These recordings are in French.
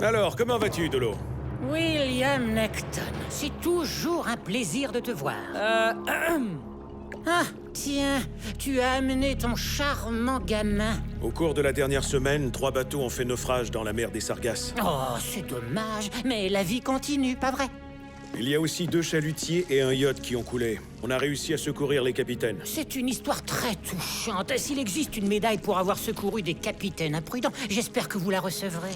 Alors, comment vas-tu, Dolo? William Necton, c'est toujours un plaisir de te voir. Ah, tiens, tu as amené ton charmant gamin. Au cours de la dernière semaine, 3 bateaux ont fait naufrage dans la mer des Sargasses. Oh, c'est dommage, mais la vie continue, pas vrai? Il y a aussi 2 chalutiers et un yacht qui ont coulé. On a réussi à secourir les capitaines. C'est une histoire très touchante. S'il existe une médaille pour avoir secouru des capitaines imprudents, j'espère que vous la recevrez.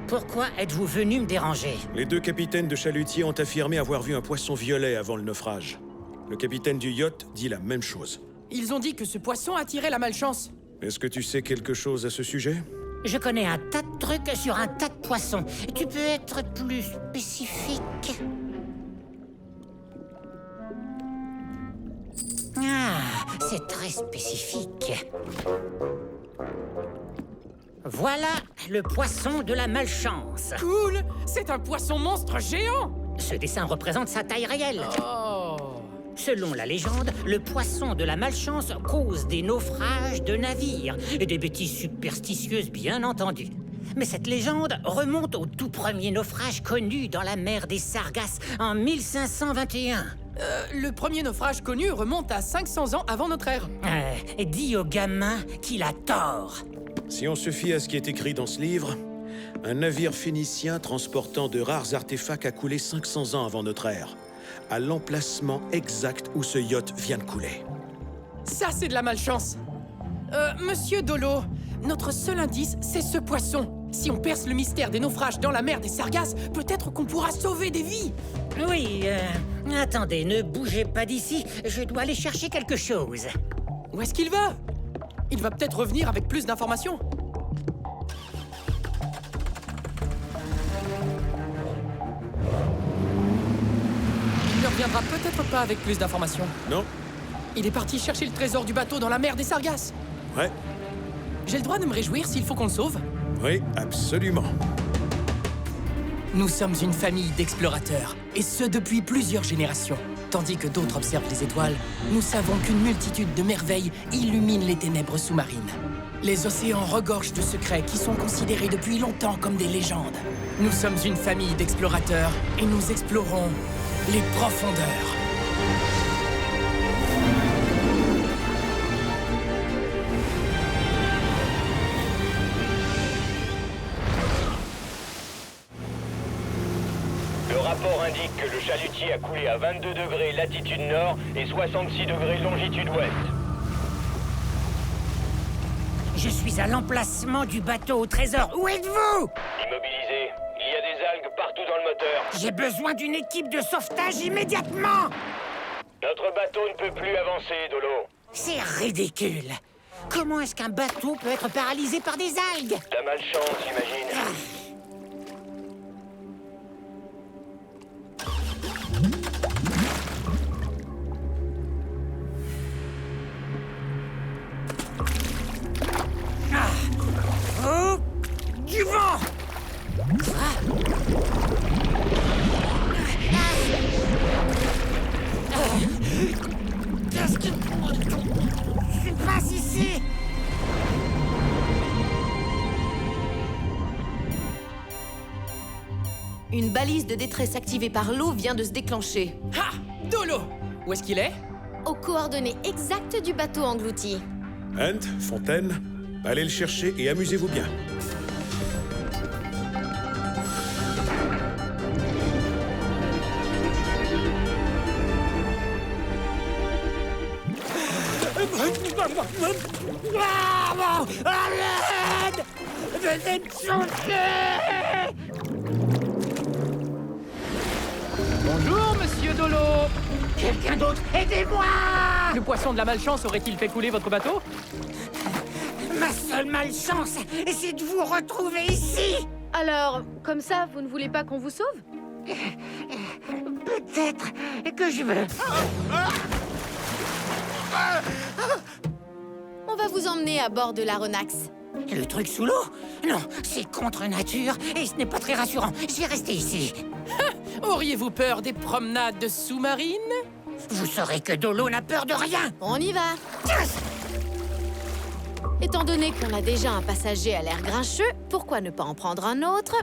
Pourquoi êtes-vous venu me déranger? Les 2 capitaines de chalutiers ont affirmé avoir vu un poisson violet avant le naufrage. Le capitaine du yacht dit la même chose. Ils ont dit que ce poisson attirait la malchance. Est-ce que tu sais quelque chose à ce sujet? Je connais un tas de trucs sur un tas de poissons. Tu peux être plus spécifique? Ah, c'est très spécifique. Voilà le poisson de la malchance. Cool! C'est un poisson monstre géant! Ce dessin représente sa taille réelle. Oh! Selon la légende, le poisson de la malchance cause des naufrages de navires et des bêtises superstitieuses, bien entendu. Mais cette légende remonte au tout premier naufrage connu dans la mer des Sargasses en 1521. Le premier naufrage connu remonte à 500 ans avant notre ère. Dis au gamin qu'il a tort. Si on se fie à ce qui est écrit dans ce livre, un navire phénicien transportant de rares artefacts a coulé 500 ans avant notre ère, à l'emplacement exact où ce yacht vient de couler. Ça, c'est de la malchance. Monsieur Dolo, notre seul indice, c'est ce poisson. Si on perce le mystère des naufrages dans la mer des Sargasses, peut-être qu'on pourra sauver des vies. Oui, attendez, ne bougez pas d'ici, je dois aller chercher quelque chose. Où est-ce qu'il va? Il va peut-être revenir avec plus d'informations. Il ne reviendra peut-être pas avec plus d'informations. Non? Il est parti chercher le trésor du bateau dans la mer des Sargasses. Ouais? J'ai le droit de me réjouir s'il faut qu'on le sauve? Oui, absolument. Nous sommes une famille d'explorateurs, et ce depuis plusieurs générations. Tandis que d'autres observent les étoiles, nous savons qu'une multitude de merveilles illuminent les ténèbres sous-marines. Les océans regorgent de secrets qui sont considérés depuis longtemps comme des légendes. Nous sommes une famille d'explorateurs, et nous explorons les profondeurs. Le rapport indique que le chalutier a coulé à 22 degrés latitude nord et 66 degrés longitude ouest. Je suis à l'emplacement du bateau au trésor. Où êtes-vous? Immobilisé, il y a des algues partout dans le moteur. J'ai besoin d'une équipe de sauvetage immédiatement. Notre bateau ne peut plus avancer, Dolo. C'est ridicule. Comment est-ce qu'un bateau peut être paralysé par des algues? La malchance, j'imagine. Oh, du vent. Qu'est-ce qui se passe ici? Une balise de détresse activée par l'eau vient de se déclencher. Ha! Dolo! Où est-ce qu'il est? Aux coordonnées exactes du bateau englouti. Hunt, Fontaine, allez le chercher et amusez-vous bien. À l'aide! Venez me sauver! Bonjour, monsieur Dolo! Quelqu'un d'autre, aidez-moi! Le poisson de la malchance aurait-il fait couler votre bateau? Ma seule malchance, c'est de vous retrouver ici! Alors, comme ça, vous ne voulez pas qu'on vous sauve? Peut-être que je veux. On va vous emmener à bord de l'Aronax. Le truc sous l'eau? Non, c'est contre nature et ce n'est pas très rassurant. Je vais rester ici. Auriez-vous peur des promenades sous-marines? Vous saurez que Dolo n'a peur de rien. On y va. Et Étant donné qu'on a déjà un passager à l'air grincheux, pourquoi ne pas en prendre un autre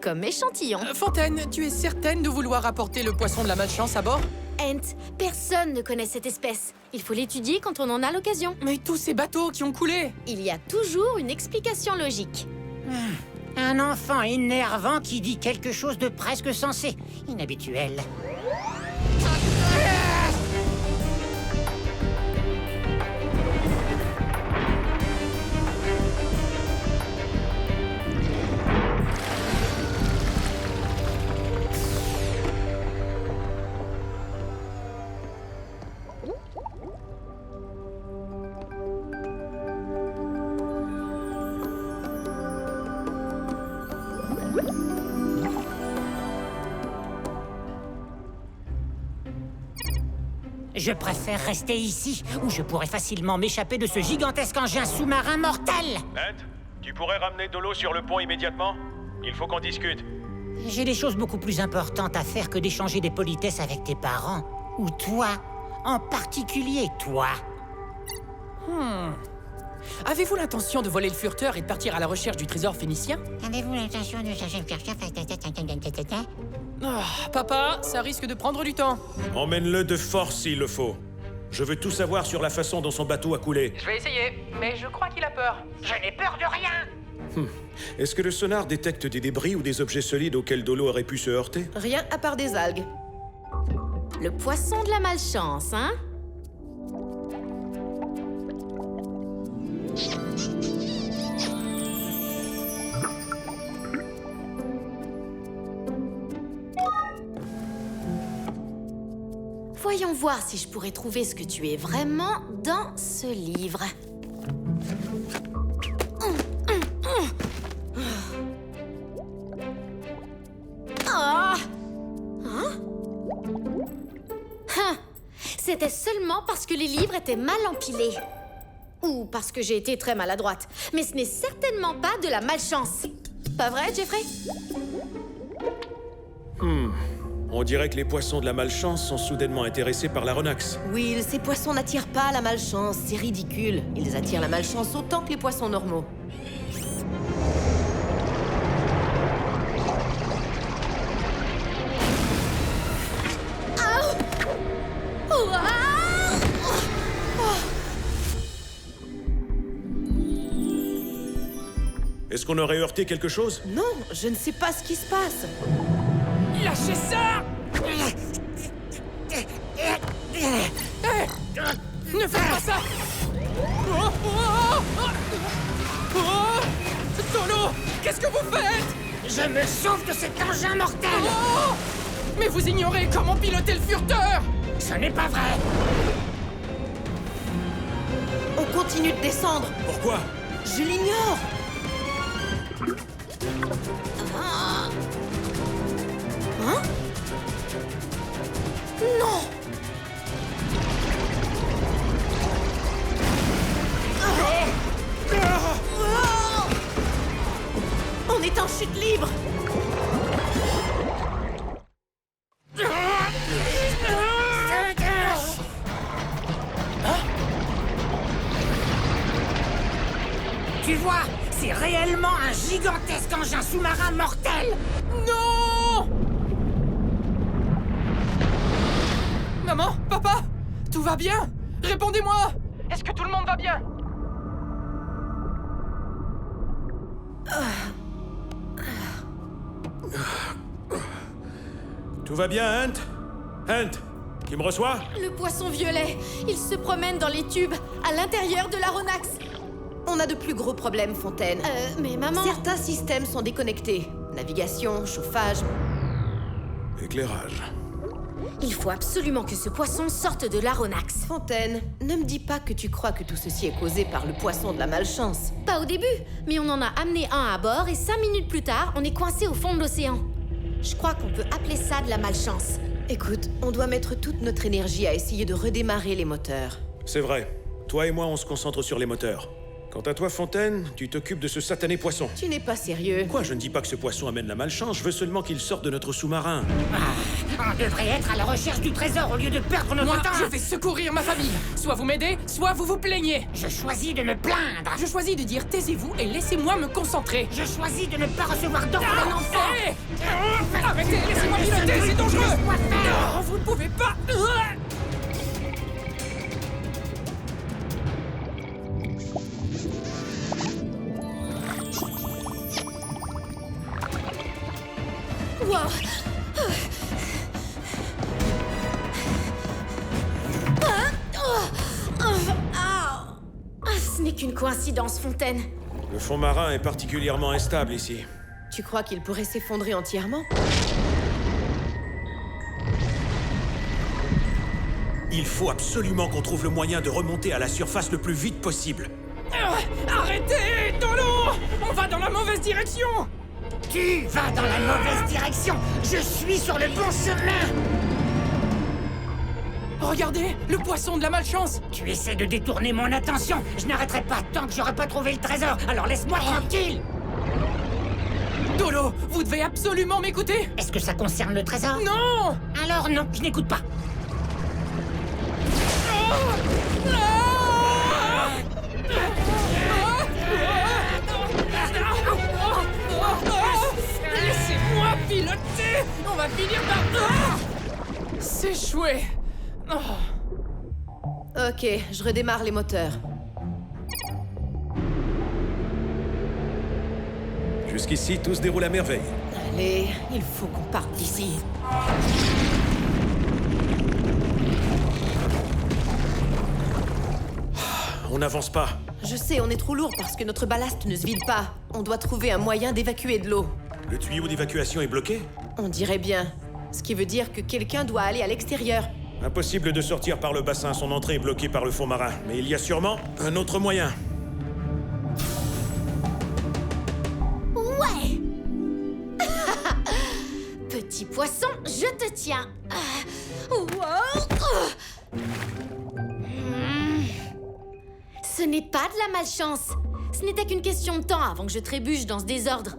comme échantillon? Fontaine, tu es certaine de vouloir apporter le poisson de la malchance à bord? Ent, personne ne connaît cette espèce. Il faut l'étudier quand on en a l'occasion. Mais tous ces bateaux qui ont coulé! Il y a toujours une explication logique. Un enfant énervant qui dit quelque chose de presque sensé. Inhabituel. Je préfère rester ici, où je pourrais facilement m'échapper de ce gigantesque engin sous-marin mortel. Ant, tu pourrais ramener Dolo sur le pont immédiatement? Il faut qu'on discute. J'ai des choses beaucoup plus importantes à faire que d'échanger des politesses avec tes parents. Ou toi. En particulier, toi. Avez-vous l'intention de voler le furteur et de partir à la recherche du trésor phénicien? Avez-vous l'intention de chercher le furteur? Papa, ça risque de prendre du temps. Emmène-le de force s'il le faut. Je veux tout savoir sur la façon dont son bateau a coulé. Je vais essayer, mais je crois qu'il a peur. Je n'ai peur de rien. Est-ce que le sonar détecte des débris ou des objets solides auxquels Dolo aurait pu se heurter? Rien à part des algues. Le poisson de la malchance, hein? Voyons voir si je pourrais trouver ce que tu es vraiment dans ce livre. Ah! Hein? C'était seulement parce que les livres étaient mal empilés. Ou parce que j'ai été très maladroite. Mais ce n'est certainement pas de la malchance. Pas vrai, Jeffrey? On dirait que les poissons de la malchance sont soudainement intéressés par la Ronax. Will, ces poissons n'attirent pas la malchance, c'est ridicule. Ils attirent la malchance autant que les poissons normaux. Est-ce qu'on aurait heurté quelque chose? Non, je ne sais pas ce qui se passe. Lâchez ça! Ne faites pas ça! Dolo, qu'est-ce que vous faites? Je me sauve de cet engin mortel. Mais vous ignorez comment piloter le furteur! Ce n'est pas vrai. On continue de descendre. Pourquoi? Je l'ignore. Hein? Non! On est en chute libre! Tu vois, c'est réellement un gigantesque engin sous-marin mortel. Non! Maman? Papa? Tout va bien? Répondez-moi! Est-ce que tout le monde va bien? Tout va bien, Ant? Ant, tu me reçois? Le poisson violet, il se promène dans les tubes, à l'intérieur de la Ronax. On a de plus gros problèmes, Fontaine. Mais maman... Certains systèmes sont déconnectés. Navigation, chauffage... Éclairage. Il faut absolument que ce poisson sorte de l'Aronax. Fontaine, ne me dis pas que tu crois que tout ceci est causé par le poisson de la malchance. Pas au début, mais on en a amené un à bord et 5 minutes plus tard, on est coincé au fond de l'océan. Je crois qu'on peut appeler ça de la malchance. Écoute, on doit mettre toute notre énergie à essayer de redémarrer les moteurs. C'est vrai. Toi et moi, on se concentre sur les moteurs. Quant à toi, Fontaine, tu t'occupes de ce satané poisson. Tu n'es pas sérieux. Quoi, je ne dis pas que ce poisson amène la malchance, je veux seulement qu'il sorte de notre sous-marin. On devrait être à la recherche du trésor au lieu de perdre notre Moi, temps. je vais secourir ma famille. Soit vous m'aidez, soit vous vous plaignez. Je choisis de me plaindre. Je choisis de dire taisez-vous et laissez-moi me concentrer. Je choisis de ne pas recevoir d'ordre d'un enfant. Hé Arrêtez, laissez-moi piloter, c'est dangereux. Laisse-moi faire. Non, vous ne pouvez pas. Wow. Ce n'est qu'une coïncidence, Fontaine. Le fond marin est particulièrement instable ici. Tu crois qu'il pourrait s'effondrer entièrement? Il faut absolument qu'on trouve le moyen de remonter à la surface le plus vite possible. Arrêtez, Dolo. On va dans la mauvaise direction. Tu vas dans la mauvaise direction. Je suis sur le bon chemin. Regardez, le poisson de la malchance. Tu essaies de détourner mon attention. Je n'arrêterai pas tant que j'aurai pas trouvé le trésor. Alors laisse-moi tranquille. Dolo, vous devez absolument m'écouter. Est-ce que ça concerne le trésor? Non. Alors non, je n'écoute pas. Laissez-moi piloter. On va finir par... C'est chouette. Ok, je redémarre les moteurs. Jusqu'ici, tout se déroule à merveille. Allez, il faut qu'on parte d'ici. On n'avance pas. Je sais, on est trop lourd parce que notre ballast ne se vide pas. On doit trouver un moyen d'évacuer de l'eau. Le tuyau d'évacuation est bloqué? On dirait bien. Ce qui veut dire que quelqu'un doit aller à l'extérieur. Impossible de sortir par le bassin, son entrée est bloquée par le fond marin. Mais il y a sûrement un autre moyen. Ouais. Petit poisson, je te tiens. Wow. Ce n'est pas de la malchance. Ce n'était qu'une question de temps avant que je trébuche dans ce désordre.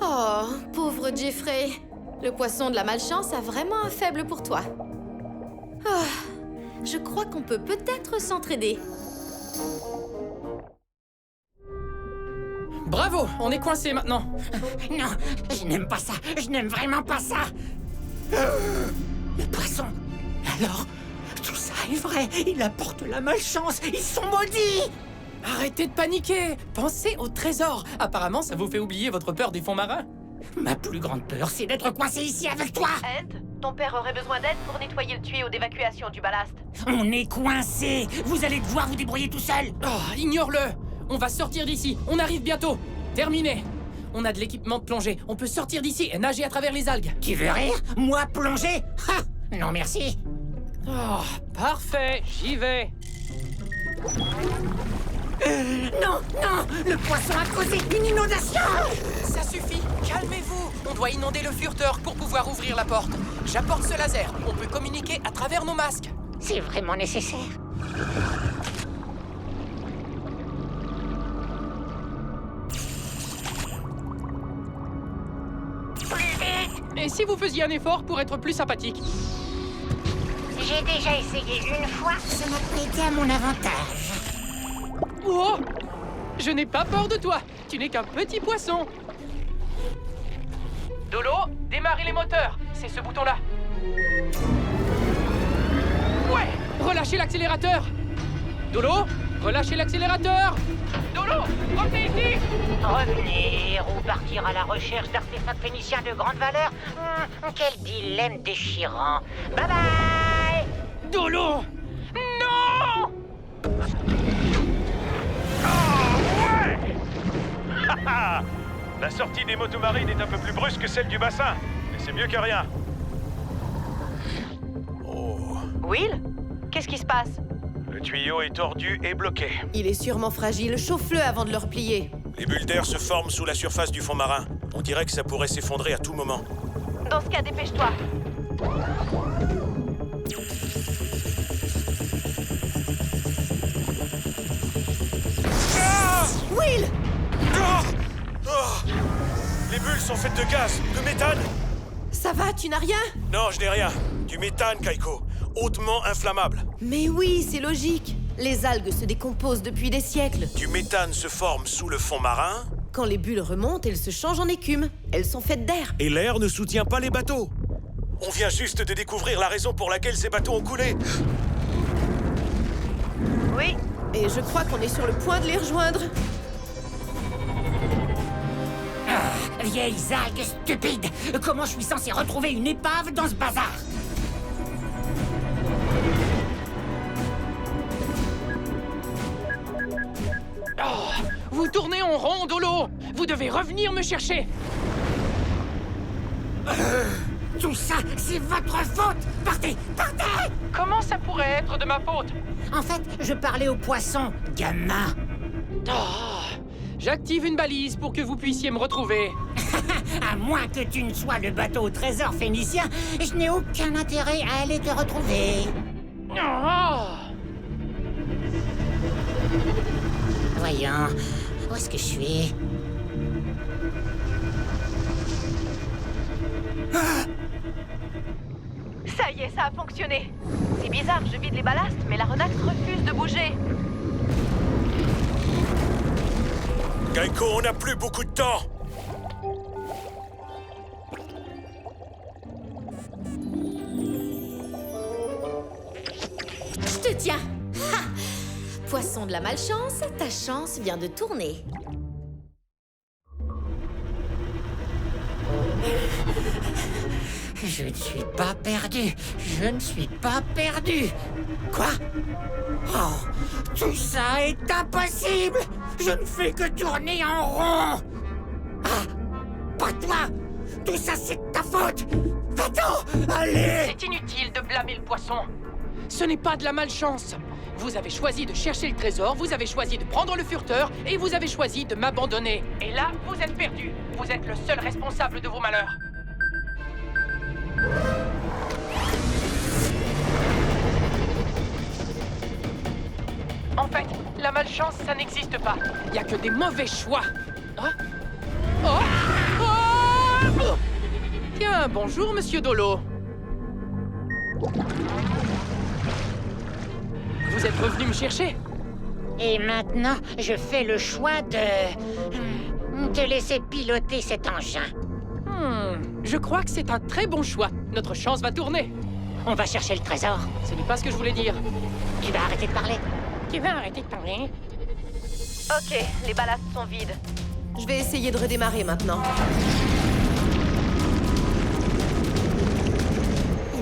Oh, pauvre Jeffrey. Le poisson de la malchance a vraiment un faible pour toi. Oh, je crois qu'on peut peut-être s'entraider. Bravo, on est coincé maintenant. Non, je n'aime pas ça. Je n'aime vraiment pas ça. Le poisson. Alors, tout ça est vrai. Il apporte la malchance. Ils sont maudits. Arrêtez de paniquer. Pensez au trésor. Apparemment, ça vous fait oublier votre peur des fonds marins. Ma plus grande peur, c'est d'être coincé ici avec toi. Ant, ton père aurait besoin d'aide pour nettoyer le tuyau d'évacuation du ballast. On est coincé. Vous allez devoir vous débrouiller tout seul. Oh, ignore-le. On va sortir d'ici. On arrive bientôt. Terminé. On a de l'équipement de plongée. On peut sortir d'ici et nager à travers les algues. Tu veux rire? Moi plonger? Ha! Non merci. Oh, parfait. J'y vais. Non, non! Le poisson a causé une inondation! Ça suffit. Calmez-vous. On doit inonder le furteur pour pouvoir ouvrir la porte. J'apporte ce laser. On peut communiquer à travers nos masques. C'est vraiment nécessaire. Et si vous faisiez un effort pour être plus sympathique? J'ai déjà essayé une fois, ça n'a pas été à mon avantage. Oh! Je n'ai pas peur de toi. Tu n'es qu'un petit poisson. Dolo, démarrez les moteurs. C'est ce bouton-là. Ouais! Relâchez l'accélérateur. Dolo, relâchez l'accélérateur. Dolo, revenez ici. Revenir ou partir à la recherche d'artefacts phéniciens de grande valeur? Quel dilemme déchirant. Bye bye! Dolo! Non! La sortie des motomarines est un peu plus brusque que celle du bassin, mais c'est mieux que rien. Oh. Will? Qu'est-ce qui se passe? Le tuyau est tordu et bloqué. Il est sûrement fragile. Chauffe-le avant de le replier. Les bulles d'air se forment sous la surface du fond marin. On dirait que ça pourrait s'effondrer à tout moment. Dans ce cas, dépêche-toi. Will! Les bulles sont faites de gaz, de méthane. Ça va, tu n'as rien? Non, je n'ai rien. Du méthane, Kaiko. Hautement inflammable. Mais oui, c'est logique. Les algues se décomposent depuis des siècles. Du méthane se forme sous le fond marin. Quand les bulles remontent, elles se changent en écume. Elles sont faites d'air. Et l'air ne soutient pas les bateaux. On vient juste de découvrir la raison pour laquelle ces bateaux ont coulé. Oui. Et je crois qu'on est sur le point de les rejoindre. Vieilles algues stupides! Comment je suis censé retrouver une épave dans ce bazar? Oh, vous tournez en rond, Dolo. Vous devez revenir me chercher. Tout ça, c'est votre faute! Partez! Partez! Comment ça pourrait être de ma faute? En fait, je parlais aux poissons, gamin. Oh, j'active une balise pour que vous puissiez me retrouver. À moins que tu ne sois le bateau au trésor phénicien, je n'ai aucun intérêt à aller te retrouver. Oh. Voyons, où est-ce que je suis? Ça y est, ça a fonctionné. C'est bizarre, je vide les ballastes, mais la Renax refuse de bouger. Kaiko, on n'a plus beaucoup de temps. Je te tiens. Ha! Poisson de la malchance, ta chance vient de tourner. Je ne suis pas perdu. Je ne suis pas perdu. Quoi? Oh, tout ça est impossible. Je ne fais que tourner en rond. Ah, pas toi. Tout ça, c'est ta faute. Va-t'en, allez. C'est inutile de blâmer le poisson. Ce n'est pas de la malchance. Vous avez choisi de chercher le trésor, vous avez choisi de prendre le furteur, et vous avez choisi de m'abandonner. Et là, vous êtes perdu. Vous êtes le seul responsable de vos malheurs. En fait, la malchance, ça n'existe pas. Il n'y a que des mauvais choix. Hein? Oh! Oh! Tiens, bonjour, monsieur Dolo. Vous êtes revenu me chercher? Et maintenant, je fais le choix de te laisser piloter cet engin. Je crois que c'est un très bon choix. Notre chance va tourner. On va chercher le trésor. Ce n'est pas ce que je voulais dire. Tu vas arrêter de parler. Tu vas arrêter de parler? Ok, les ballastes sont vides. Je vais essayer de redémarrer maintenant.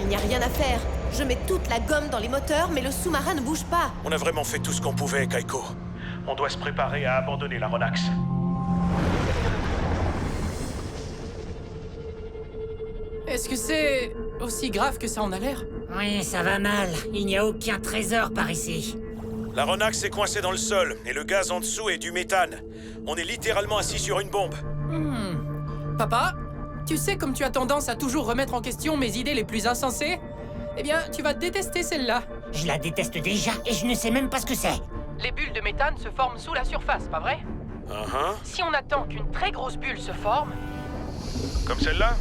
Il n'y a rien à faire. Je mets toute la gomme dans les moteurs, mais le sous-marin ne bouge pas. On a vraiment fait tout ce qu'on pouvait, Kaiko. On doit se préparer à abandonner la Renax. Est-ce que c'est aussi grave que ça en a l'air? Oui, ça va mal. Il n'y a aucun trésor par ici. La Renax est coincée dans le sol, et le gaz en dessous est du méthane. On est littéralement assis sur une bombe. Papa, tu sais comme tu as tendance à toujours remettre en question mes idées les plus insensées? Eh bien, tu vas détester celle-là. Je la déteste déjà et je ne sais même pas ce que c'est. Les bulles de méthane se forment sous la surface, pas vrai? Si on attend qu'une très grosse bulle se forme... Comme celle-là?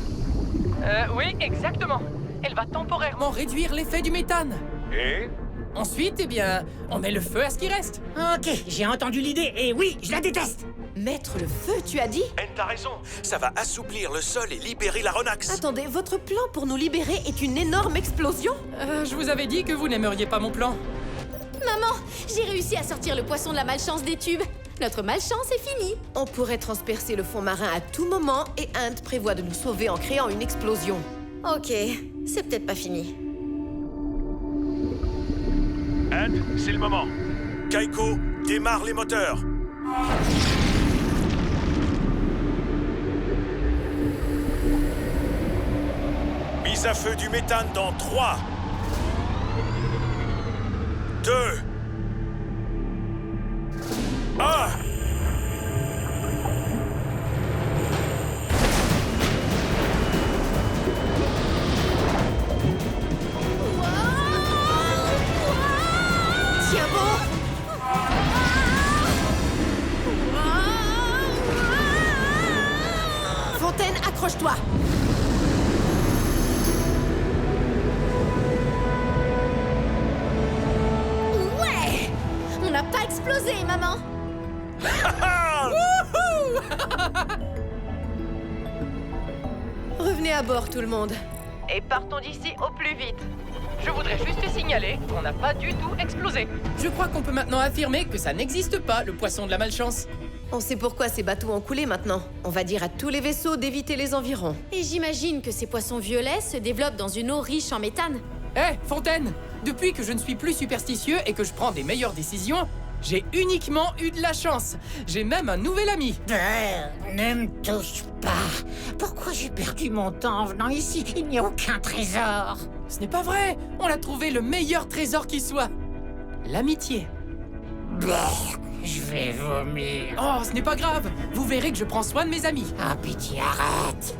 Oui, exactement. Elle va temporairement réduire l'effet du méthane. Et? Ensuite, eh bien, on met le feu à ce qui reste. Ok, j'ai entendu l'idée et oui, je la déteste. Mettre le feu, tu as dit? Elle t'a raison. Ça va assouplir le sol et libérer la Renax. Attendez, votre plan pour nous libérer est une énorme explosion? Je vous avais dit que vous n'aimeriez pas mon plan. Maman, j'ai réussi à sortir le poisson de la malchance des tubes. Notre malchance est finie. On pourrait transpercer le fond marin à tout moment et Ant prévoit de nous sauver en créant une explosion. Ok, c'est peut-être pas fini. Anne, c'est le moment. Kaiko, démarre les moteurs. Mise à feu du méthane dans 3, 2, 1. Tiens bon! Fontaine, accroche-toi! Ouais! On n'a pas explosé, maman! Revenez à bord, tout le monde. Et partons d'ici au plus vite. Je voudrais juste signaler qu'on n'a pas du tout explosé. Je crois qu'on peut maintenant affirmer que ça n'existe pas, le poisson de la malchance. On sait pourquoi ces bateaux ont coulé maintenant. On va dire à tous les vaisseaux d'éviter les environs. Et j'imagine que ces poissons violets se développent dans une eau riche en méthane. Hé, Fontaine! Depuis que je ne suis plus superstitieux et que je prends des meilleures décisions, j'ai uniquement eu de la chance. J'ai même un nouvel ami. Ne me touche pas. Pourquoi j'ai perdu mon temps en venant ici? Il n'y a aucun trésor. Ce n'est pas vrai. On a trouvé le meilleur trésor qui soit. L'amitié. Je vais vomir. Oh, ce n'est pas grave. Vous verrez que je prends soin de mes amis. Ah, pitié, arrête.